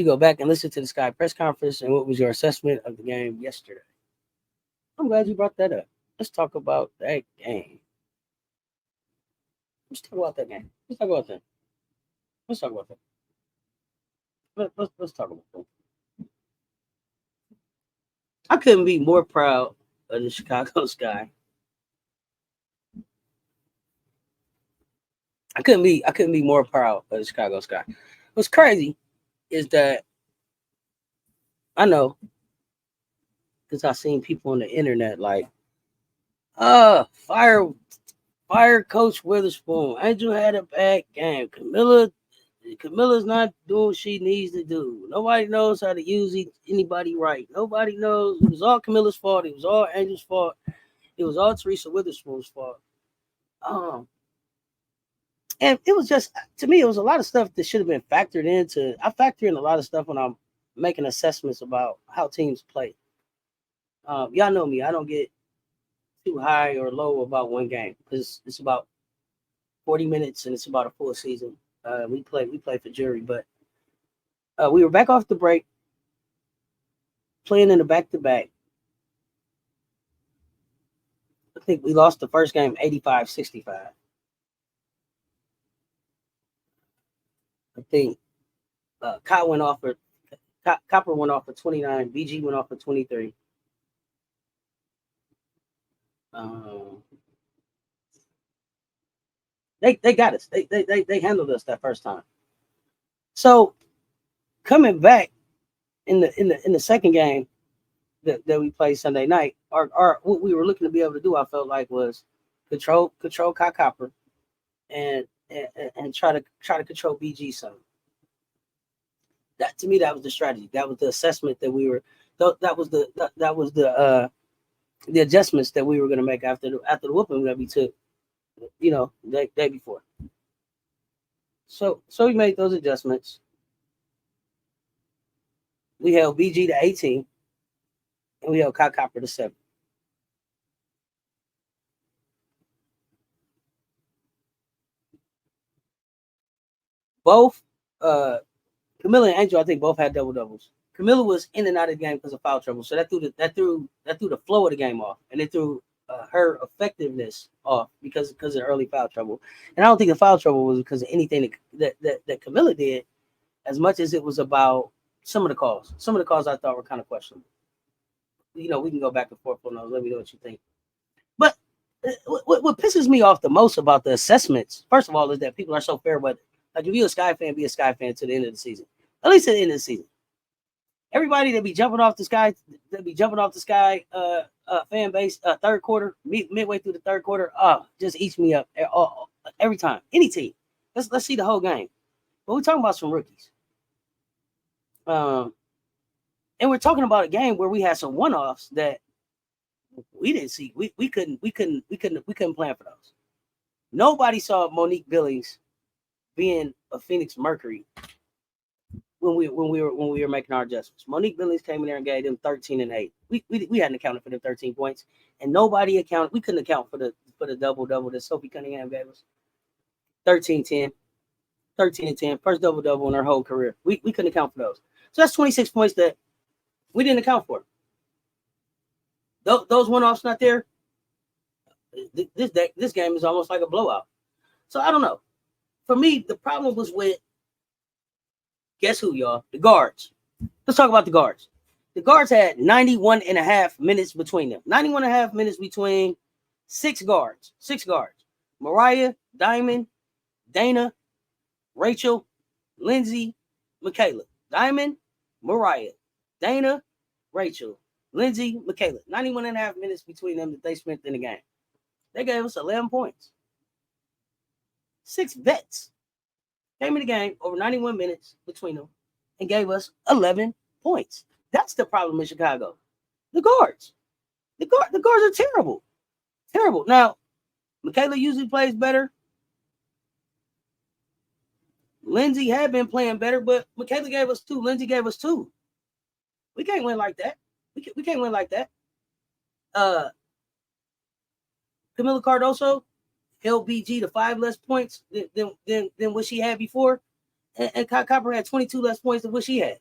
you go back and listen to the Sky press conference? And what was your assessment of the game yesterday? I'm glad you brought that up. Let's talk about that game. Let's talk about that game. Let's talk about that. Let's talk about that. Let's talk about that. I couldn't be more proud of the Chicago Sky. I couldn't be more proud of the Chicago Sky. What's crazy is that I know because I've seen people on the internet like, fire Coach Witherspoon. Angel had a bad game. Camilla's not doing what she needs to do. Nobody knows how to use anybody right. Nobody knows. It was all Camilla's fault. It was all Angel's fault. It was all Teresa Witherspoon's fault. And it was just, to me, it was a lot of stuff that should have been factored into. I factor in a lot of stuff when I'm making assessments about how teams play. Y'all know me. I don't get too high or low about one game because it's about 40 minutes and it's about a full season. We play for jury, but we were back off the break, playing in the back-to-back. I think we lost the first game 85-65. I think Copper went off for 29. BG went off for 23. They got us. They handled us that first time. So coming back in the second game that we played Sunday night, our what we were looking to be able to do, I felt like, was control Kai Copper and try to control BG some. That, to me, that was the strategy. That was the assessment that we were. That was the adjustments that we were going to make after the whooping that we took, the day before. So we made those adjustments. We held BG to 18, and we held Kai Copper to 7. Both Camilla and Angel, I think, both had double doubles. Camilla was in and out of the game because of foul trouble, so that threw the flow of the game off, and it threw her effectiveness off because of the early foul trouble. And I don't think the foul trouble was because of anything that Camilla did, as much as it was about some of the calls. Some of the calls I thought were kind of questionable. We can go back and forth on those. Let me know what you think. But what pisses me off the most about the assessments, first of all, is that people are so fair weather. Like, if you're a Sky fan, be a Sky fan to the end of the season. At least at the end of the season. Everybody that be jumping off the Sky fan base third quarter, midway through the third quarter, just eats me up every time. Any team. Let's see the whole game. But we're talking about some rookies. And we're talking about a game where we had some one-offs that we didn't see. We couldn't plan for those. Nobody saw Monique Billings being a Phoenix Mercury when we were making our adjustments. Monique Billings came in there and gave them 13 and 8. We hadn't accounted for them 13 points, and nobody accounted. We couldn't account for the double that Sophie Cunningham gave us. 13-10, 13 and 10, first double in her whole career. We couldn't account for those. So that's 26 points that we didn't account for. Those one-offs not there. This game is almost like a blowout. So I don't know. For me, the problem was with, guess who, y'all? The guards. Let's talk about the guards. The guards had 91 and a half minutes between them. 91 and a half minutes between six guards. Mariah, Diamond, Dana, Rachel, Lindsay, Michaela. Diamond, Mariah, Dana, Rachel, Lindsay, Michaela. 91 and a half minutes between them that they spent in the game. They gave us 11 points. 6 vets came in the game over 91 minutes between them and gave us 11 points. That's the problem in Chicago. The guards. The guards are terrible. Terrible. Now, Michaela usually plays better. Lindsay had been playing better, but Michaela gave us 2. Lindsay gave us 2. We can't win like that. We can't win like that. Camila Cardoso held BG to 5 less points than what she had before, and Kai Copper had 22 less points than what she had.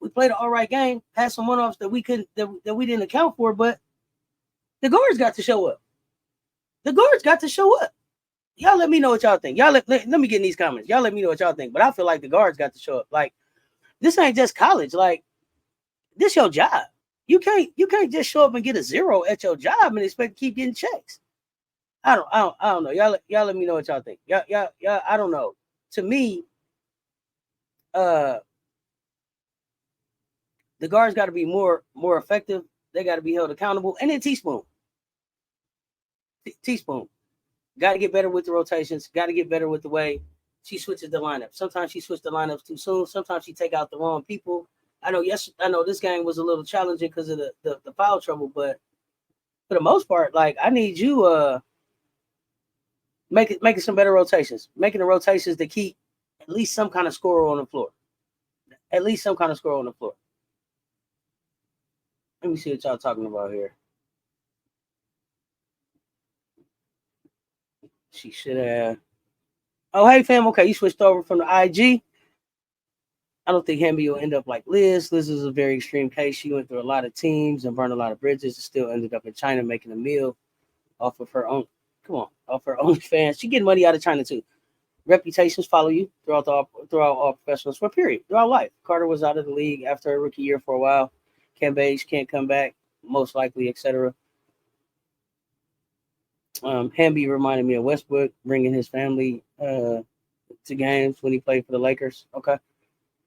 We played an all right game, had some one-offs that we couldn't that we didn't account for, but the guards got to show up. The guards got to show up. Y'all let me know what y'all think. Y'all let me get in these comments. Y'all let me know what y'all think. But I feel like the guards got to show up. Like, this ain't just college. Like, this your job. You can't just show up and get a 0 at your job and expect to keep getting checks. I don't know. Y'all let me know what y'all think. Y'all, I don't know. To me, the guards got to be more effective. They got to be held accountable. And then Teaspoon got to get better with the rotations. Got to get better with the way she switches the lineup. Sometimes she switches the lineups too soon. Sometimes she take out the wrong people. I know this game was a little challenging because of the foul trouble, but for the most part, like, I need you making some better rotations, making the rotations to keep at least some kind of scorer on the floor. At least some kind of scorer on the floor. Let me see what y'all talking about here. She should have. Oh, hey, fam. Okay, you switched over from the IG. I don't think Hamby will end up like Liz. Liz is a very extreme case. She went through a lot of teams and burned a lot of bridges and still ended up in China making a meal off of her own. Off her own fans. She getting money out of China too. Reputations follow you throughout all professional sport, period, throughout life. Carter was out of the league after her rookie year for a while. Cambage can't come back, most likely, etc. Hamby reminded me of Westbrook bringing his family to games when he played for the Lakers. Okay.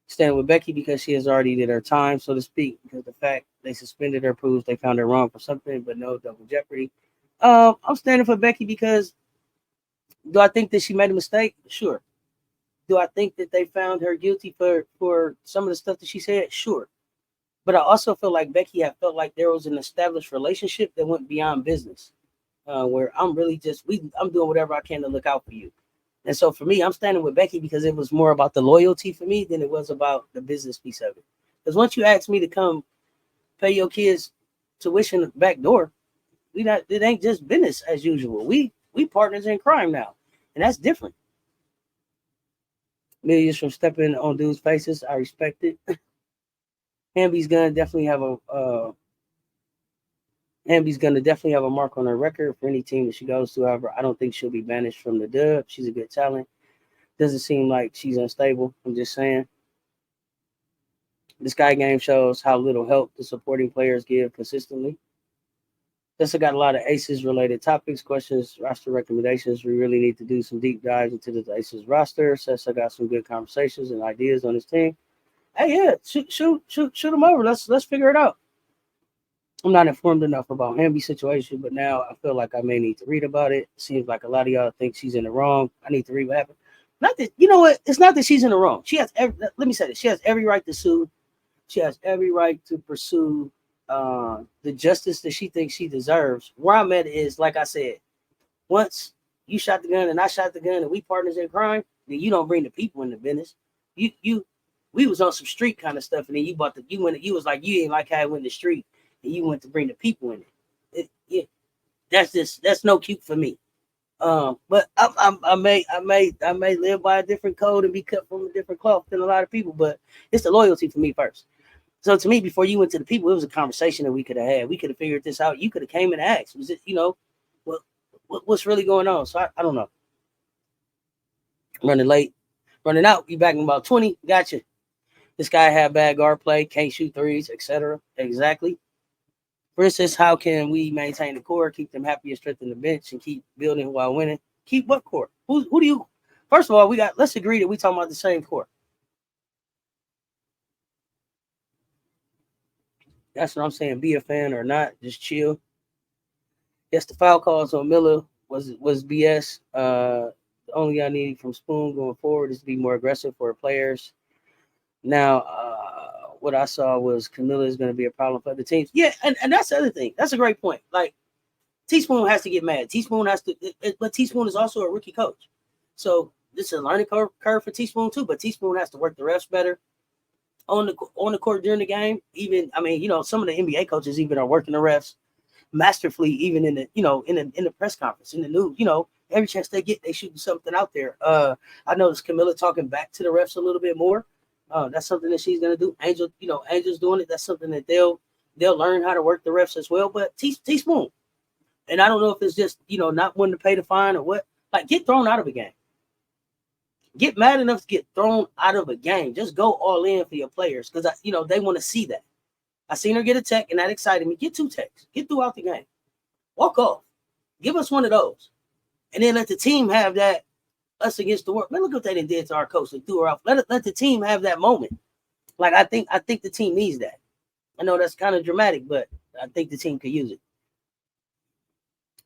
Standing with Becky because she has already did her time, so to speak, because the fact they suspended her proves they found her wrong for something, but no double jeopardy. I'm standing for Becky because do I think that she made a mistake? Sure. Do I think that they found her guilty for some of the stuff that she said? Sure. But I also feel like Becky had felt like there was an established relationship that went beyond business, where I'm really I'm doing whatever I can to look out for you. And so for me, I'm standing with Becky because it was more about the loyalty for me than it was about the business piece of it. Because once you ask me to come pay your kids tuition back door, it ain't just business as usual. We partners in crime now, and that's different. Millions from stepping on dudes' faces. I respect it. Hamby's gonna definitely have a mark on her record for any team that she goes to. However, I don't think she'll be banished from the dub. She's a good talent. Doesn't seem like she's unstable. I'm just saying. The Sky Game shows how little help the supporting players give consistently. Cess got a lot of Aces related topics, questions, roster recommendations. We really need to do some deep dives into the Aces roster. Cess got some good conversations and ideas on his team. Hey, yeah, shoot them over. Let's figure it out. I'm not informed enough about Hamby's situation, but now I feel like I may need to read about it. Seems like a lot of y'all think she's in the wrong. I need to read what happened. Not that, you know what? It's not that she's in the wrong. Let me say this. She has every right to sue. She has every right to pursue the justice that she thinks she deserves. Where I'm at is, like I said, once you shot the gun and I shot the gun and we partners in crime, then you don't bring the people in the business. We was on some street kind of stuff, and then you was like, you ain't like how it went in the street, and you went to bring the people in it. That's no cute for me. But I may live by a different code and be cut from a different cloth than a lot of people, but it's the loyalty for me first. So to me, before you went to the people, it was a conversation that we could have had. We could have figured this out. You could have came and asked, was it, what's really going on? So I don't know. Running late, running out. Be back in about 20. Gotcha. This guy had bad guard play, can't shoot threes, etc. Exactly. For instance, how can we maintain the core, keep them happy and strengthen the bench, and keep building while winning? Keep what core? Who do you? First of all, let's agree that we talking about the same core. That's what I'm saying. Be a fan or not, just chill. Yes, the foul calls on Miller was BS. The only I need from Spoon going forward is to be more aggressive for players. Now, what I saw was Camilla is going to be a problem for other teams. Yeah, and that's the other thing. That's a great point. Like, Teaspoon has to get mad. Teaspoon has to, but Teaspoon is also a rookie coach. So this is a learning curve for Teaspoon too, but Teaspoon has to work the refs better on the court during the game. Even, some of the NBA coaches even are working the refs masterfully, even in the press conference, in the news, every chance they get, they shooting something out there. I noticed Camilla talking back to the refs a little bit more. That's something that she's gonna do. Angel's doing it. That's something that they'll learn how to work the refs as well. But teaspoon, and I don't know if it's just not wanting to pay the fine or what. Like, get thrown out of a game. Get mad enough to get thrown out of a game. Just go all in for your players because they want to see that. I seen her get a tech, and that excited me. Get 2 techs. Get throughout the game. Walk off. Give us one of those, and then let the team have that. Us against the world. Man, look what they did to our coach. They threw her off. Let the team have that moment. Like, I think the team needs that. I know that's kind of dramatic, but I think the team could use it.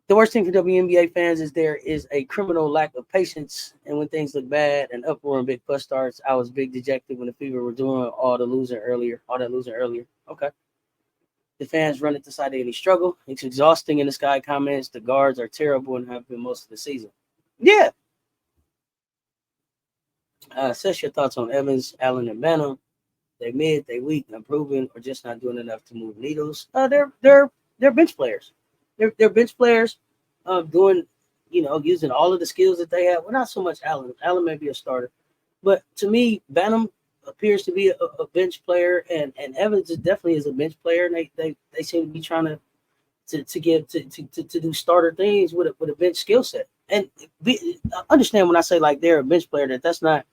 The worst thing for WNBA fans is there is a criminal lack of patience, and when things look bad and uproar and big fuss starts, I was big dejected when the Fever were doing all that losing earlier. Okay. The fans run at the side of any struggle. It's exhausting in the Sky comments. The guards are terrible and have been most of the season. Yeah. Cess, your thoughts on Evans, Allen, and Banham. They mid, they weak, improving, or just not doing enough to move needles. They're bench players. They're bench players, doing using all of the skills that they have. Well, not so much Allen. Allen may be a starter, but to me, Banham appears to be a bench player, and Evans definitely is a bench player. And they seem to be trying to do starter things with a bench skill set. And understand when I say like they're a bench player that's not.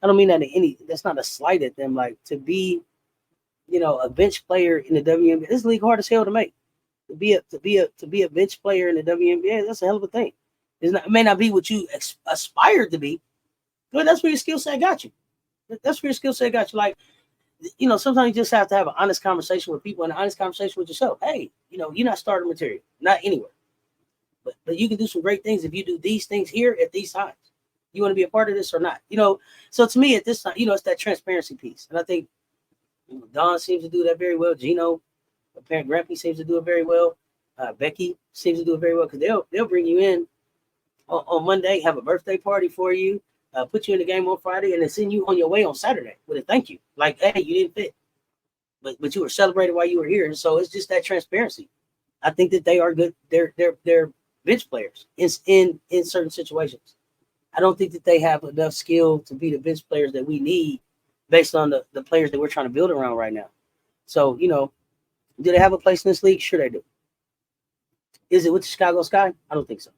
I don't mean that that's not a slight at them. Like, to be, a bench player in the WNBA, this league hard as hell to make. To be a bench player in the WNBA, that's a hell of a thing. It may not be what you aspired to be, but that's where your skill set got you. That's where your skill set got you. Like, sometimes you just have to have an honest conversation with people and an honest conversation with yourself. Hey, you're not starter material, not anywhere. But you can do some great things if you do these things here at these times. You want to be a part of this or not? So to me at this time, it's that transparency piece. And I think Dawn seems to do that very well. Gino, apparent Grampy seems to do it very well. Becky seems to do it very well because they'll bring you in on Monday, have a birthday party for you, put you in the game on Friday, and then send you on your way on Saturday with a thank you. Like, hey, you didn't fit, but you were celebrated while you were here. And so it's just that transparency. I think that they are good. They're bench players in certain situations. I don't think that they have enough skill to be the bench players that we need based on the players that we're trying to build around right now. So, do they have a place in this league? Sure they do. Is it with the Chicago Sky? I don't think so.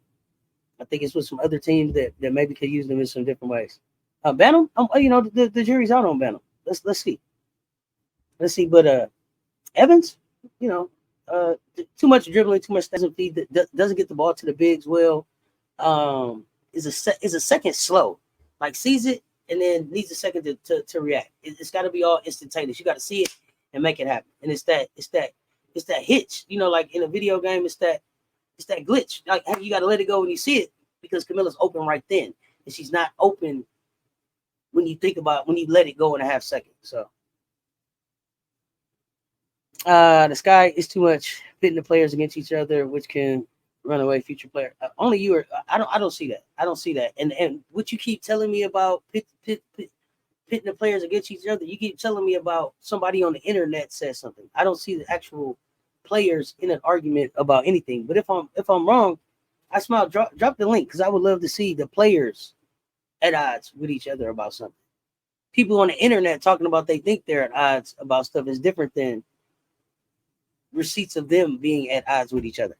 I think it's with some other teams that maybe could use them in some different ways. Banham, the jury's out on Banham. Let's see. But Evans, too much dribbling, too much doesn't feed, doesn't get the ball to the bigs well. Is a second slow, like sees it and then needs a second to react. It's got to be all instantaneous. You got to see it and make it happen. And it's that hitch, like in a video game, it's that glitch. Like, you got to let it go when you see it because Camilla's open right then, and she's not open when you let it go in a half second. So the Sky is too much pitting the players against each other, which can runaway future player. Only you are. I don't see that. I don't see that. And what you keep telling me about pitting the players against each other, you keep telling me about somebody on the internet says something. I don't see the actual players in an argument about anything. But if I'm wrong, I smile. Drop the link because I would love to see the players at odds with each other about something. People on the internet talking about they think they're at odds about stuff is different than receipts of them being at odds with each other.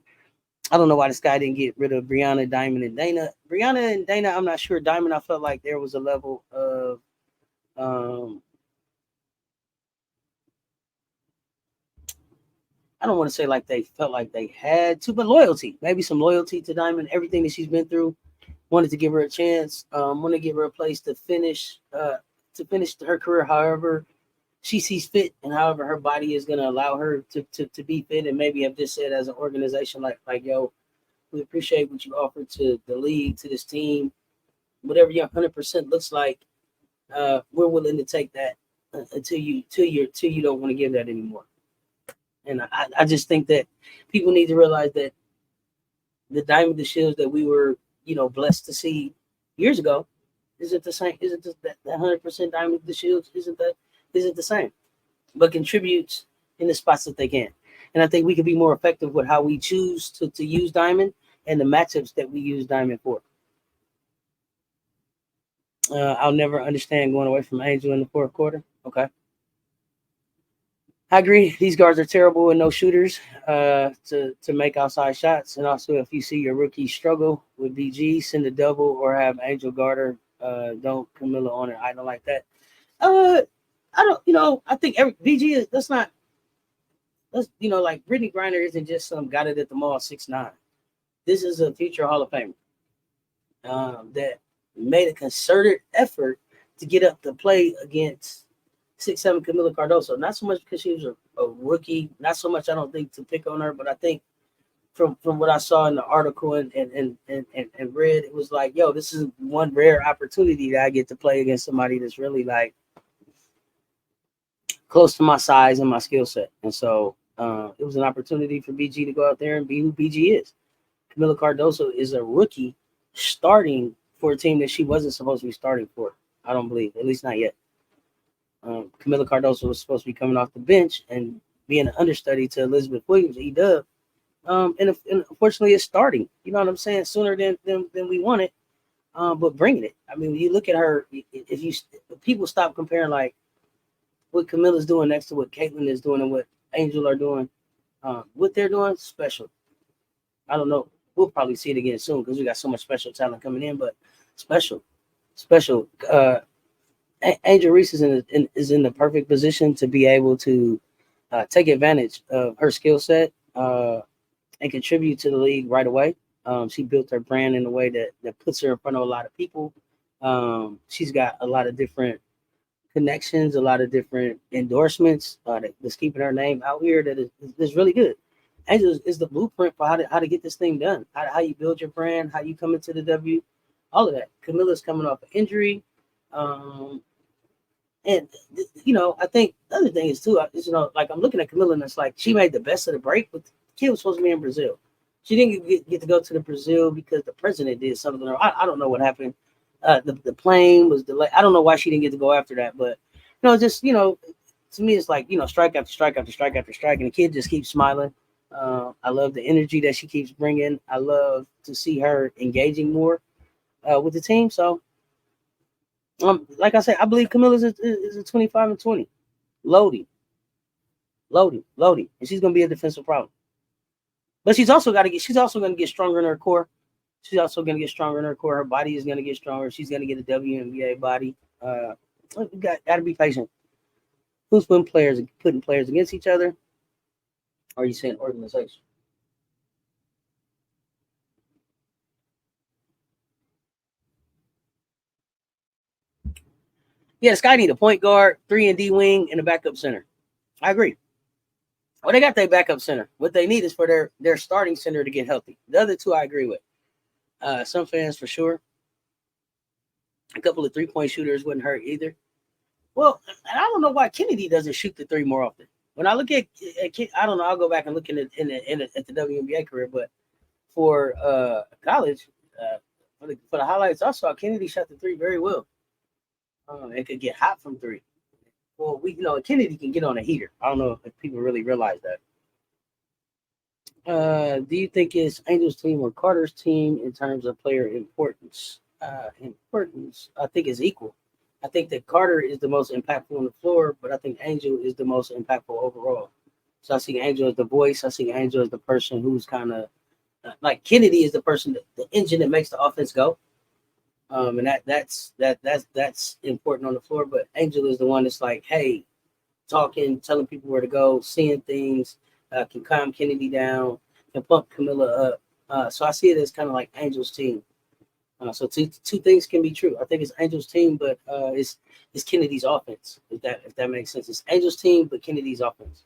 I don't know why this guy didn't get rid of Brianna, Diamond, and Dana. Brianna and Dana, I'm not sure. Diamond, I felt like there was a level of I don't want to say like they felt like they had to, but loyalty. Maybe some loyalty to Diamond, everything that she's been through. Wanted to give her a chance. Want to give her a place to finish her career however she sees fit and however her body is going to allow her to be fit. And maybe I've just said as an organization, like, yo, we appreciate what you offered to the league, to this team, whatever your 100% looks like. We're willing to take that until you don't want to give that anymore. And I just think that people need to realize that the Diamond DeShields that we were, blessed to see years ago isn't the same. Isn't that 100% Diamond DeShields? Isn't the same, but contributes in the spots that they can. And I think we can be more effective with how we choose to use Diamond and the matchups that we use Diamond for. I'll never understand going away from Angel in the fourth quarter. Okay. I agree. These guards are terrible and no shooters to make outside shots. And also, if you see your rookie struggle with BG, send a double or have Angel Garter. Don't Camilla on it. I don't like that. I don't. I think every BG is. That's like Brittany Griner isn't just some got it at the mall 6'9". This is a future Hall of Famer that made a concerted effort to get up to play against 6'7" Camila Cardoso. Not so much because she was a rookie. Not so much, I don't think, to pick on her, but I think from what I saw in the article and read, it was like, yo, this is one rare opportunity that I get to play against somebody that's really like close to my size and my skill set. And so it was an opportunity for BG to go out there and be who BG is. Camila Cardoso is a rookie starting for a team that she wasn't supposed to be starting for. I don't believe, at least not yet. Camila Cardoso was supposed to be coming off the bench and being an understudy to Elizabeth Williams, E-Dub. And unfortunately, it's starting. You know what I'm saying? Sooner than we wanted, but bringing it. I mean, when you look at her, if people stop comparing like what Camilla's doing next to what Caitlin is doing and what Angel are doing, what they're doing, special. I don't know. We'll probably see it again soon because we got so much special talent coming in, but special. Angel Reese is in the perfect position to be able to take advantage of her skill set and contribute to the league right away. She built her brand in a way that puts her in front of a lot of people. She's got a lot of different connections, a lot of different endorsements that's keeping her name out here that is really good. Angel is the blueprint for how to get this thing done, how you build your brand, how you come into the W, all of that. Camilla's coming off an injury. And I think the other thing is too, like I'm looking at Camilla and it's like she made the best of the break, but the kid was supposed to be in Brazil. She didn't get to go to the Brazil because the president did something. I don't know what happened. The plane was delayed. I don't know why she didn't get to go after that, but to me it's like strike after strike after strike after strike, and the kid just keeps smiling. I love the energy that she keeps bringing. I love to see her engaging more with the team. So. Like I said, I believe Camilla's is a 25-20, loading, and she's gonna be a defensive problem. But she's also gonna get stronger in her core. She's also gonna get stronger in her core. Her body is gonna get stronger. She's gonna get a WNBA body. We gotta be patient. Who's putting players against each other? Or are you saying organization? Yeah, Sky need a point guard, 3 and D wing, and a backup center. I agree. Well, they got their backup center. What they need is for their starting center to get healthy. The other two I agree with. Some fans for sure. A couple of 3-point shooters wouldn't hurt either. Well, and I don't know why Kennedy doesn't shoot the three more often. When I look at I don't know. I'll go back and look at the WNBA career, but for college, for the highlights, I saw Kennedy shot the three very well. It could get hot from three. Well, Kennedy can get on a heater. I don't know if people really realize that. Do you think it's Angel's team or Carter's team in terms of player importance? Importance, I think, is equal. I think that Carter is the most impactful on the floor, but I think Angel is the most impactful overall. So I see Angel as the voice. I see Angel as the person who's kind of like Kennedy is the person, the engine that makes the offense go. And that's important on the floor. But Angel is the one that's like, hey, talking, telling people where to go, seeing things, can calm Kennedy down, can pump Camilla up. So I see it as kind of like Angel's team. So two things can be true. I think it's Angel's team, but it's Kennedy's offense. If that makes sense, it's Angel's team, but Kennedy's offense.